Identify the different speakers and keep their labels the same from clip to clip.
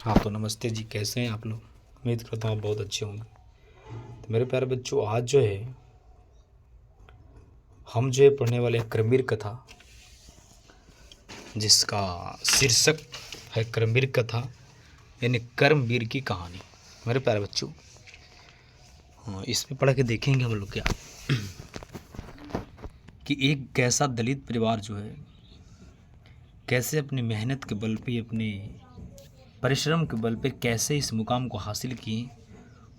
Speaker 1: हाँ तो नमस्ते जी, कैसे हैं आप लोग। उम्मीद करता हूँ आप बहुत अच्छे होंगे। तो मेरे प्यारे बच्चों, आज जो है हम जो है पढ़ने वाले हैं क्रमवीर कथा, जिसका शीर्षक है क्रमवीर कथा यानी कर्मवीर की कहानी। मेरे प्यारे बच्चों, इसमें पढ़ के देखेंगे हम लोग क्या कि एक कैसा दलित परिवार जो है कैसे अपनी मेहनत के बल पे, अपने परिश्रम के बल पे कैसे इस मुकाम को हासिल किए,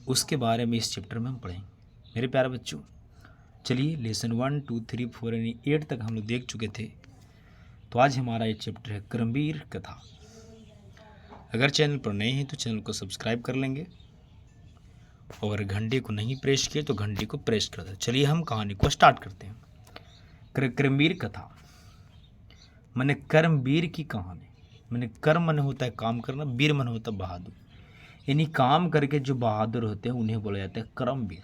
Speaker 1: उसके बारे में इस चैप्टर में हम पढ़ेंगे। मेरे प्यारे बच्चों, चलिए लेसन 1, 2, 3, 4 यानी 8 तक हम लोग देख चुके थे। तो आज हमारा ये चैप्टर है क्रमवीर कथा। अगर चैनल पर नए हैं तो चैनल को सब्सक्राइब कर लेंगे और घंटे को नहीं प्रेस किए तो घंटे को प्रेस कर दें। चलिए हम कहानी को स्टार्ट करते हैं। क्रमवीर कथा माने कर्मवीर की कहानी। माने कर्म मन होता है काम करना, वीर मन होता है बहादुर, यानी काम करके जो बहादुर होते हैं उन्हें बोला जाता है कर्मवीर।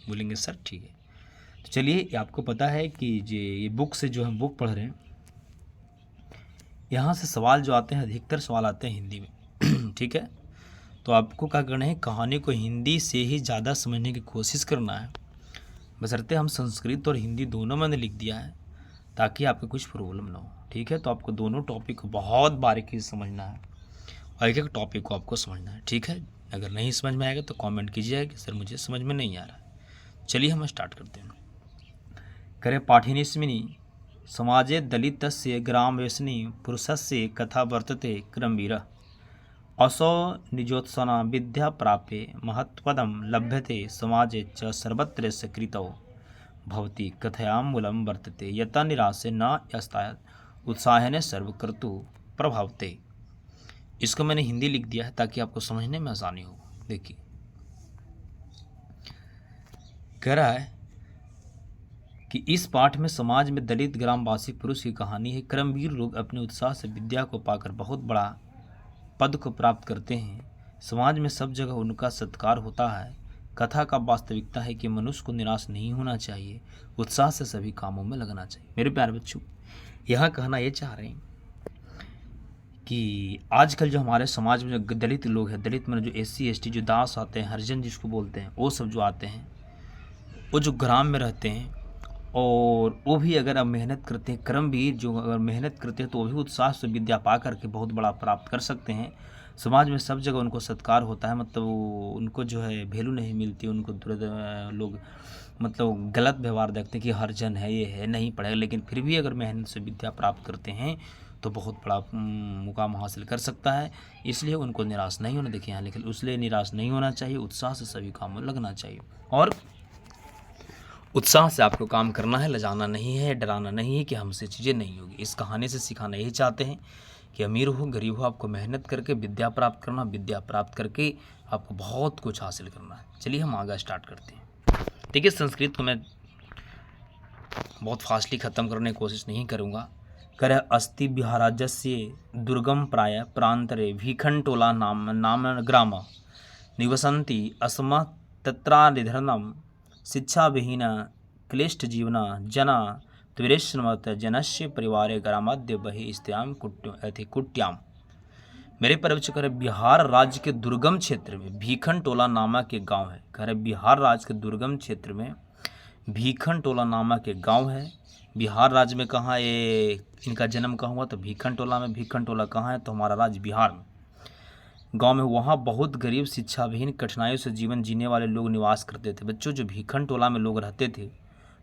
Speaker 1: बोलेंगे सर ठीक है। तो चलिए, आपको पता है कि ये बुक से जो हम बुक पढ़ रहे हैं, यहाँ से सवाल जो आते हैं अधिकतर सवाल आते हैं हिंदी में ठीक है। तो आपको क्या करना है, कहानी को हिंदी से ही ज़्यादा समझने की कोशिश करना है। बशर्ते हम संस्कृत और हिंदी दोनों मैंने लिख दिया है ताकि आपको कुछ प्रॉब्लम ना हो। ठीक है, तो आपको दोनों टॉपिक को बहुत बारीकी से समझना है और एक एक टॉपिक को आपको समझना है। ठीक है, अगर नहीं समझ में आएगा तो कमेंट कीजिएगा कि सर मुझे समझ में नहीं आ रहा है। चलिए हम स्टार्ट करते हैं। करे पाठिनीस्मिनी समाजे दलितस्य ग्रामवेशनी पुरुषस्य कथा वर्तते क्रमवीरः असौ निजोत्सना विद्या प्राप्य महत्पदं लभ्यते समाजे च सर्वत्र कृतौ भवति कथयां मूलं वर्तते यथा निराशे न यस्तायत उत्साहेन सर्वकर्तु प्रभावते। इसको मैंने हिंदी लिख दिया है ताकि आपको समझने में आसानी हो। देखिए, कह रहा है कि इस पाठ में समाज में दलित ग्रामवासी पुरुष की कहानी है। कर्मवीर लोग अपने उत्साह से विद्या को पाकर बहुत बड़ा पद को प्राप्त करते हैं। समाज में सब जगह उनका सत्कार होता है। कथा का वास्तविकता है कि मनुष्य को निराश नहीं होना चाहिए, उत्साह से सभी कामों में लगना चाहिए। मेरे प्यारे बच्चों, यहाँ कहना ये चाह रहे हैं कि आजकल जो हमारे समाज में जो दलित लोग हैं, दलित में जो SC ST जो दास आते हैं, हरिजन जिसको बोलते हैं, वो सब जो आते हैं, वो जो ग्राम में रहते हैं और वो भी अगर अब मेहनत करते हैं, कर्मवीर जो अगर मेहनत करते हैं तो वो भी उत्साह से विद्या पा करके बहुत बड़ा प्राप्त कर सकते हैं। समाज में सब जगह उनको सत्कार होता है, मतलब उनको जो है वैल्यू नहीं मिलती, उनको लोग मतलब गलत व्यवहार देखते हैं कि हरिजन है, ये है, नहीं पढ़ेगा, लेकिन फिर भी अगर मेहनत से विद्या प्राप्त करते हैं तो बहुत बड़ा मुकाम हासिल कर सकता है। इसलिए उनको निराश नहीं होना, देखिए यहाँ लेकिन इसलिए निराश नहीं होना चाहिए, उत्साह से सभी कामों में लगना चाहिए और उत्साह से आपको काम करना है, लजाना नहीं है, डराना नहीं है कि हमसे चीज़ें नहीं होगी। इस कहानी से सिखाना यही चाहते हैं कि अमीर हो गरीब हो, आपको मेहनत करके विद्या प्राप्त करना, विद्या प्राप्त करके आपको बहुत कुछ हासिल करना है। चलिए हम आगे स्टार्ट करते हैं। ठीक है, संस्कृत को मैं बहुत फास्टली ख़त्म करने की कोशिश नहीं करूँगा। कर अस्ति बिहाराज्यस्य दुर्गम प्राय प्रांतरे भीखंटोला नाम ग्राम निवसन्ति अस्म तत्रानिधनम शिक्षा विहीन क्लिष्ट जीवना जना त्वरिष्णवत जनस्य परिवारे ग्रामाद्य बहि स्त्याम कुट्याम। मेरे परिचय बिहार राज्य के दुर्गम क्षेत्र में भीखन टोला नामक एक गांव है। कह रहे बिहार राज्य के दुर्गम क्षेत्र में भीखन टोला नामक एक गांव है। बिहार राज्य में कहाँ ये इनका जन्म कहाँ हुआ, तो भीखन टोला में। भीखन टोला कहाँ है, तो हमारा राज्य बिहार में गांव में। वहाँ बहुत गरीब शिक्षा विहीन कठिनाइयों से जीवन जीने वाले लोग निवास करते थे। बच्चों, जो भीखन टोला में लोग रहते थे,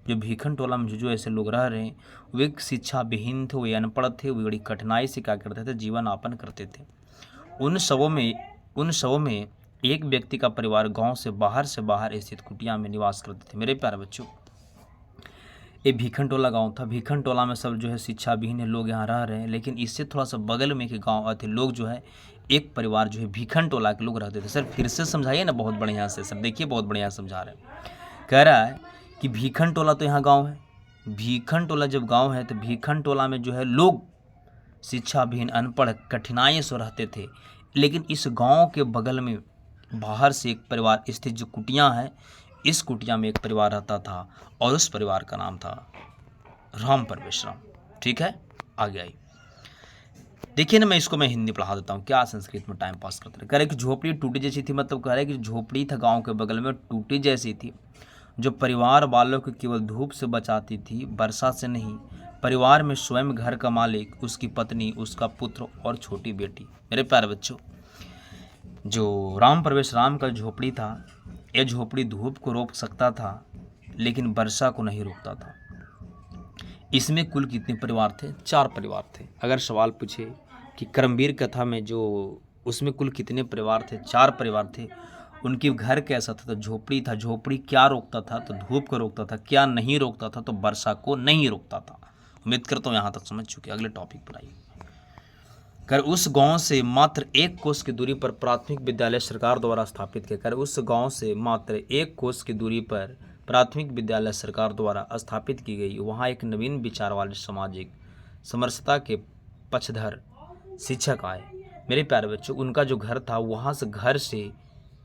Speaker 1: जो भीखन टोला में जो ऐसे लोग रह रहे हैं, वे शिक्षा विहीन थे, वे अनपढ़ थे, वे बड़ी कठिनाई से क्या करते थे, जीवन यापन करते थे। उन शवों में एक व्यक्ति का परिवार गांव से बाहर स्थित कुटिया में निवास करते थे। मेरे प्यारे बच्चों, ये भीखन टोला गाँव था। भीखन टोला में सब जो है शिक्षा विहीन लोग यहाँ रह रहे हैं, लेकिन इससे थोड़ा सा बगल में एक गाँव थे, लोग जो है एक परिवार जो है भीखन टोला के लोग रहते थे। सर फिर से समझाइए ना, बहुत बढ़िया से सर, देखिए बहुत बढ़िया समझा रहे हैं। कह रहा है कि भीखन टोला तो यहाँ गाँव है। भीखन टोला जब गाँव है तो भीखन टोला में जो है लोग शिक्षा विहीन अनपढ़ कठिनाई से रहते थे, लेकिन इस गांव के बगल में बाहर से एक परिवार स्थित जो कुटिया है, इस कुटिया में एक परिवार रहता था और उस परिवार का नाम था राम परमेश्वरम। ठीक है, आगे आई। देखिए ना, मैं हिंदी पढ़ा देता हूँ, क्या संस्कृत में टाइम पास करते रहे। कह रहे कि झोपड़ी टूटी जैसी थी, मतलब कह रहे कि झोपड़ी था गांव के बगल में, टूटी जैसी थी, जो परिवार वालों को केवल धूप से बचाती थी, वर्षा से नहीं। परिवार में स्वयं घर का मालिक, उसकी पत्नी, उसका पुत्र और छोटी बेटी। मेरे प्यारे बच्चों, जो राम प्रवेश राम का झोपड़ी था, यह झोपड़ी धूप को रोक सकता था लेकिन वर्षा को नहीं रोकता था। इसमें कुल कितने परिवार थे? 4 परिवार थे। अगर सवाल पूछे कि कर्मवीर कथा में जो उसमें कुल कितने परिवार थे? 4 परिवार थे। उनकी घर कैसा था? तो झोपड़ी था। झोपड़ी क्या रोकता था? तो धूप को रोकता था। क्या नहीं रोकता था? तो वर्षा को नहीं रोकता था। उम्मीद करता हूँ यहाँ तक समझ चुके। अगले टॉपिक पर आइए। कर उस गांव से मात्र 1 कोस की दूरी पर प्राथमिक विद्यालय सरकार द्वारा स्थापित किया। कर उस गांव से मात्र 1 कोस की दूरी पर प्राथमिक विद्यालय सरकार द्वारा स्थापित की गई। वहाँ एक नवीन विचार वाले सामाजिक समरसता के पक्षधर शिक्षक आए। मेरे प्यारे बच्चों, उनका जो घर था, वहाँ से घर से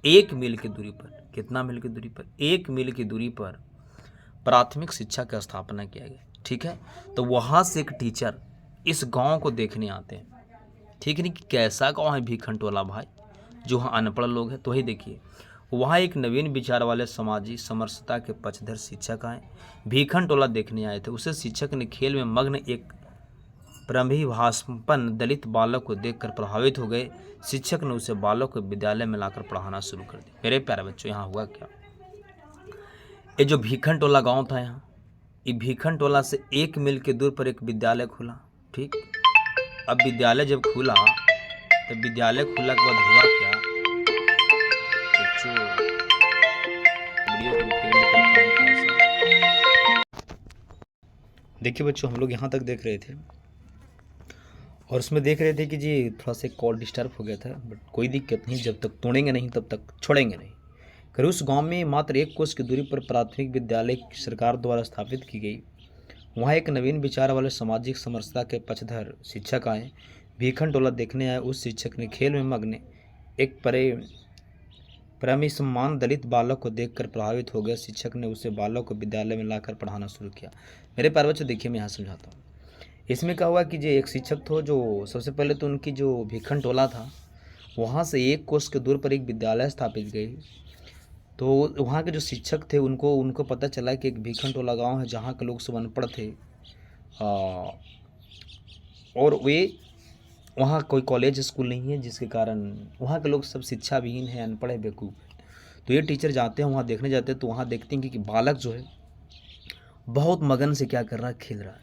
Speaker 1: 1 मील की दूरी पर, कितना मील की दूरी पर? 1 मील की दूरी पर प्राथमिक शिक्षा की स्थापना किया गया। ठीक है, तो वहाँ से एक टीचर इस गांव को देखने आते हैं। ठीक है, नहीं कि कैसा गांव है भीखंटोला भाई, जो वहाँ अनपढ़ लोग हैं। तो वही देखिए, वहाँ एक नवीन विचार वाले सामाजिक समरसता के पक्षधर शिक्षक आए, भीखंटोला देखने आए थे। उसे शिक्षक ने खेल में मग्न एक प्रतिभासंपन्न दलित बालक को देखकर प्रभावित हो गए। शिक्षक ने उसे बालक को विद्यालय में लाकर पढ़ाना शुरू कर दिया। मेरे प्यारे बच्चों, यहाँ हुआ क्या? ये जो भीखंटोला गांव था, यहाँ ये भीखंटोला से 1 मील की दूर पर एक विद्यालय खुला। ठीक, अब विद्यालय जब खुला, तो विद्यालय खुला के बाद हुआ क्या? बच्चों, वीडियो को रुक निकलता हूँ थोड़ा सा। देखिए बच्चों, हम लोग यहाँ तक देख रहे थे और उसमें देख रहे थे कि जी थोड़ा सा कॉल डिस्टर्ब हो गया था, बट कोई दिक्कत नहीं, जब तक तोड़ेंगे नहीं तब तक छोड़ेंगे नहीं। कर उस गांव में मात्र 1 कोस की दूरी पर प्राथमिक विद्यालय सरकार द्वारा स्थापित की गई। वहाँ एक नवीन विचार वाले सामाजिक समरसता के पक्षधर शिक्षक आए, भीखंटोला देखने आए। उस शिक्षक ने खेल में मग्न एक प्रेमी सम्मान दलित बालक को देखकर प्रभावित हो गया। शिक्षक ने उसे बालक को विद्यालय में लाकर पढ़ाना शुरू किया। मेरे प्यारे बच्चों, देखिए मैं यहाँ समझाता हूँ। इसमें क्या हुआ कि जो एक शिक्षक था, जो सबसे पहले तो उनकी जो भीखंटोला था, वहाँ से 1 कोस के दूर पर एक विद्यालय स्थापित गई। तो वहाँ के जो शिक्षक थे, उनको पता चला कि एक भीखंटोला गांव है जहाँ के लोग सब अनपढ़ थे, और वे वहाँ कोई कॉलेज स्कूल नहीं है, जिसके कारण वहाँ के लोग सब शिक्षा विहीन है, अनपढ़ है, बेवकूफ़। तो ये टीचर जाते हैं वहाँ, देखने जाते हैं, तो वहाँ देखते हैं कि बालक जो है बहुत मगन से क्या कर रहा है, खेल रहा है।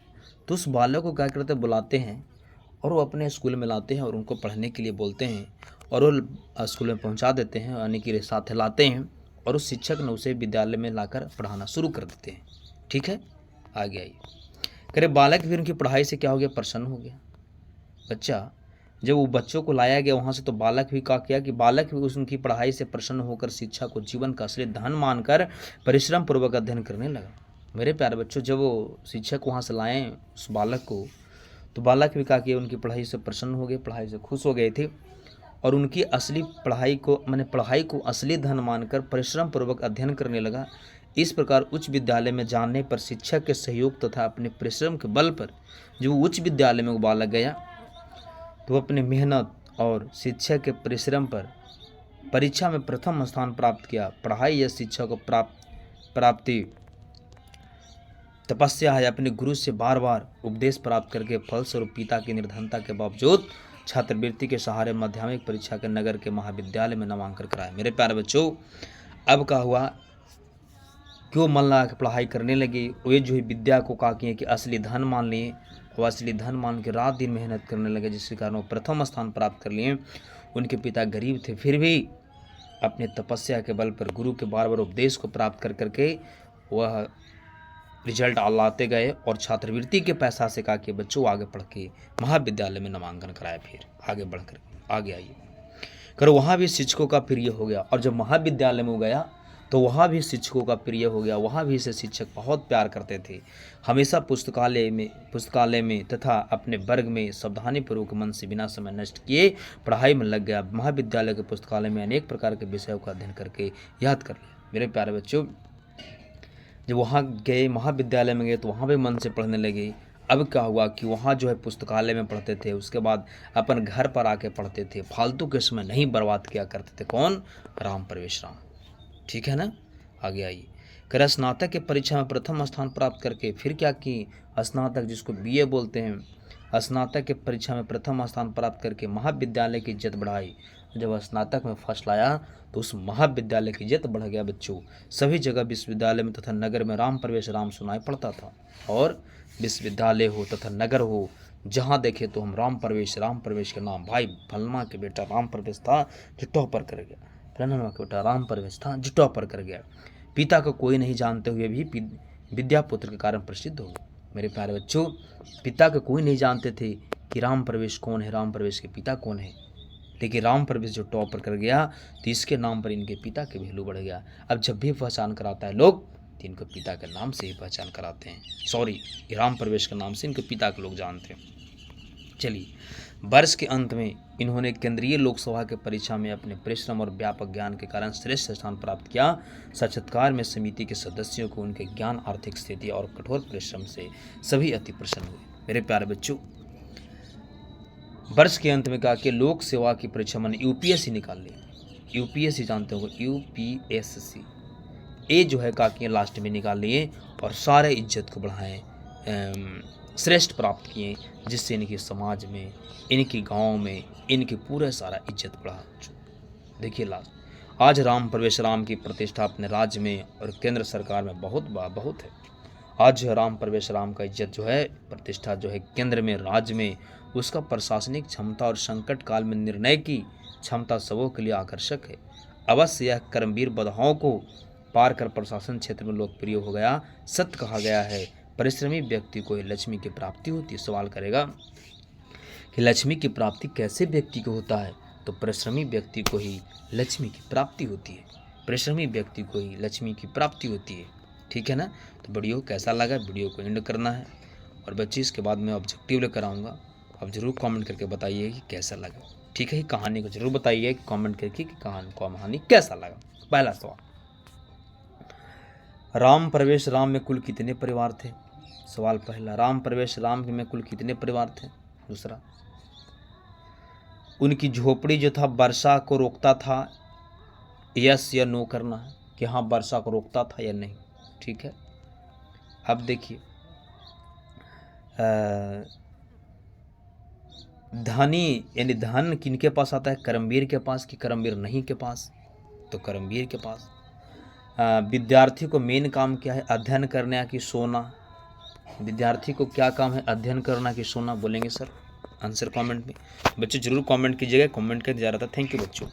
Speaker 1: तो उस बालक को क्या करते हैं, बुलाते हैं और वो अपने स्कूल में लाते हैं और उनको पढ़ने के लिए बोलते हैं, और वो स्कूल में पहुँचा देते हैं, यानी कि साथ लाते हैं, और उस शिक्षक ने उसे विद्यालय में लाकर पढ़ाना शुरू कर देते हैं। ठीक है, आगे आइए। करे बालक भी उनकी पढ़ाई से क्या हो गया, प्रसन्न हो गया। बच्चा, जब वो बच्चों को लाया गया वहाँ से, तो बालक भी क्या किया कि बालक भी उनकी पढ़ाई से प्रसन्न होकर शिक्षा को जीवन का असली धन मानकर परिश्रम पूर्वक अध्ययन करने लगा। मेरे प्यारे बच्चों, जब वो शिक्षक वहाँ से लाए उस बालक को, तो बालक भी क्या किया, उनकी पढ़ाई से प्रसन्न हो गए, पढ़ाई से खुश हो गए थे, और उनकी असली पढ़ाई को असली धन मानकर परिश्रम पूर्वक अध्ययन करने लगा। इस प्रकार उच्च विद्यालय में जाने पर शिक्षक के सहयोग तथा अपने परिश्रम के बल पर जो उच्च विद्यालय में वो बालक गया, तो अपनी मेहनत और शिक्षक के परिश्रम पर परीक्षा में प्रथम स्थान प्राप्त किया। पढ़ाई या शिक्षा को प्राप्ति तपस्या है। अपने गुरु से बार बार उपदेश प्राप्त करके फलस्वरूप पिता की निर्धनता के बावजूद छात्रवृत्ति के सहारे माध्यमिक परीक्षा के नगर के महाविद्यालय में नामांकन कराया। मेरे प्यारे बच्चों, अब क्या हुआ, क्यों मन लगा के पढ़ाई करने लगे। वे जो है विद्या को क्या किए कि असली धन मान लिए, वो असली धन मान के रात दिन मेहनत करने लगे, जिसके कारण वो प्रथम स्थान प्राप्त कर लिए। उनके पिता गरीब थे, फिर भी अपने तपस्या के बल पर गुरु के बार बार उपदेश को प्राप्त कर करके वह रिजल्ट लाते गए, और छात्रवृत्ति के पैसा से कहा कि बच्चों आगे पढ़ के महाविद्यालय में नामांकन कराया। फिर आगे बढ़ कर आगे आइए करो, वहाँ भी शिक्षकों का प्रिय हो गया, और जब महाविद्यालय में गया तो वहाँ भी शिक्षकों का प्रिय हो गया। वहाँ भी इसे शिक्षक बहुत प्यार करते थे। हमेशा पुस्तकालय में तथा अपने वर्ग में सावधानीपूर्वक मन से बिना समय नष्ट किए पढ़ाई में लग गया। महाविद्यालय के पुस्तकालय में अनेक प्रकार के विषयों का अध्ययन करके याद कर लिया। मेरे प्यारे बच्चों, जब वहाँ गए, महाविद्यालय में गए, तो वहाँ भी मन से पढ़ने लगे। अब क्या हुआ कि वहाँ जो है पुस्तकालय में पढ़ते थे, उसके बाद अपन घर पर आके पढ़ते थे, फालतू के समय नहीं बर्बाद किया करते थे। कौन? राम प्रवेश राम। ठीक है ना। आगे आइए। कर स्नातक के परीक्षा में प्रथम स्थान प्राप्त करके फिर क्या की? स्नातक जिसको बीए बोलते हैं, स्नातक के परीक्षा में प्रथम स्थान प्राप्त करके महाविद्यालय की इज्जत बढ़ाई। जब स्नातक में फर्स्ट लाया तो उस महाविद्यालय की इज्जत बढ़ गया बच्चों। सभी जगह विश्वविद्यालय में तथा नगर में राम प्रवेश राम सुनाई पड़ता था। और विश्वविद्यालय हो तथा नगर हो, जहाँ देखे तो हम राम प्रवेश के नाम। भाई फलना के बेटा राम प्रवेश था जो टॉपर कर गया, फलना का बेटा राम प्रवेश था जो टॉपर कर गया। पिता को कोई नहीं जानते हुए भी विद्यापुत्र के कारण प्रसिद्ध हो। मेरे प्यारे बच्चों, पिता को कोई नहीं जानते थे कि राम प्रवेश कौन है, राम प्रवेश के पिता कौन है, लेकिन राम प्रवेश जो टॉपर कर गया तो इसके नाम पर इनके पिता के वैल्यू बढ़ गया। अब जब भी पहचान कराता है लोग तो इनको पिता के नाम से ही पहचान कराते हैं। सॉरी, राम प्रवेश के नाम से इनके पिता के लोग जानते हैं। चलिए, वर्ष के अंत में इन्होंने केंद्रीय लोकसभा के परीक्षा में अपने परिश्रम और व्यापक ज्ञान के कारण श्रेष्ठ स्थान प्राप्त किया। साक्षात्कार में समिति के सदस्यों को उनके ज्ञान, आर्थिक स्थिति और कठोर परिश्रम से सभी अति प्रसन्न हुए। मेरे प्यारे बच्चों, वर्ष के अंत में कहा कि लोक सेवा की परीक्षा मैंने यूपीएससी निकाल ली। यूपीएससी जानते हो, यूपीएससी ये जो है काकी लास्ट में निकाल लिए और सारे इज्जत को बढ़ाएं, श्रेष्ठ प्राप्त किए, जिससे इनके समाज में, इनके गांव में, इनके पूरे सारा इज्जत बढ़ा। देखिए लास्ट, आज राम प्रवेश राम की प्रतिष्ठा अपने राज्य में और केंद्र सरकार में बहुत है। आज राम प्रवेश राम का इज्जत जो है, प्रतिष्ठा जो है केंद्र में, राज्य में, उसका प्रशासनिक क्षमता और संकट काल में निर्णय की क्षमता सबों के लिए आकर्षक है। अवश्य यह कर्मवीर बधाओं को पार कर प्रशासन क्षेत्र में लोकप्रिय हो गया। सत्य कहा गया है, परिश्रमी व्यक्ति को ही लक्ष्मी की प्राप्ति होती है। सवाल करेगा कि लक्ष्मी की प्राप्ति कैसे व्यक्ति को होता है, तो परिश्रमी व्यक्ति को ही लक्ष्मी की प्राप्ति होती है। परिश्रमी व्यक्ति को ही लक्ष्मी की प्राप्ति होती है। ठीक है ना। तो वीडियो कैसा लगा, वीडियो को एंड करना है। और बच्चे इसके बाद मैं ऑब्जेक्टिव लेकर आऊँगा, आप जरूर कमेंट करके बताइए कि कैसा लगा। ठीक है, कहानी को जरूर बताइए कमेंट करके कि कहानी कैसा लगा। पहला सवाल, राम प्रवेश राम में कुल कितने परिवार थे? सवाल पहला, राम प्रवेश राम में कुल कितने परिवार थे? दूसरा, उनकी झोपड़ी जो था वर्षा को रोकता था? यस या नो करना है कि हाँ वर्षा को रोकता था या नहीं। ठीक है, अब देखिए, धनी यानी धन किनके पास आता है? कर्मवीर के पास कि कर्मवीर नहीं के पास? तो कर्मवीर के पास। विद्यार्थी को मेन काम क्या है? अध्ययन करना कि सोना? विद्यार्थी को क्या काम है? अध्ययन करना कि सोना? बोलेंगे सर आंसर कमेंट में। बच्चों जरूर कमेंट कीजिएगा, कमेंट करके जा रहा था। थैंक यू बच्चों।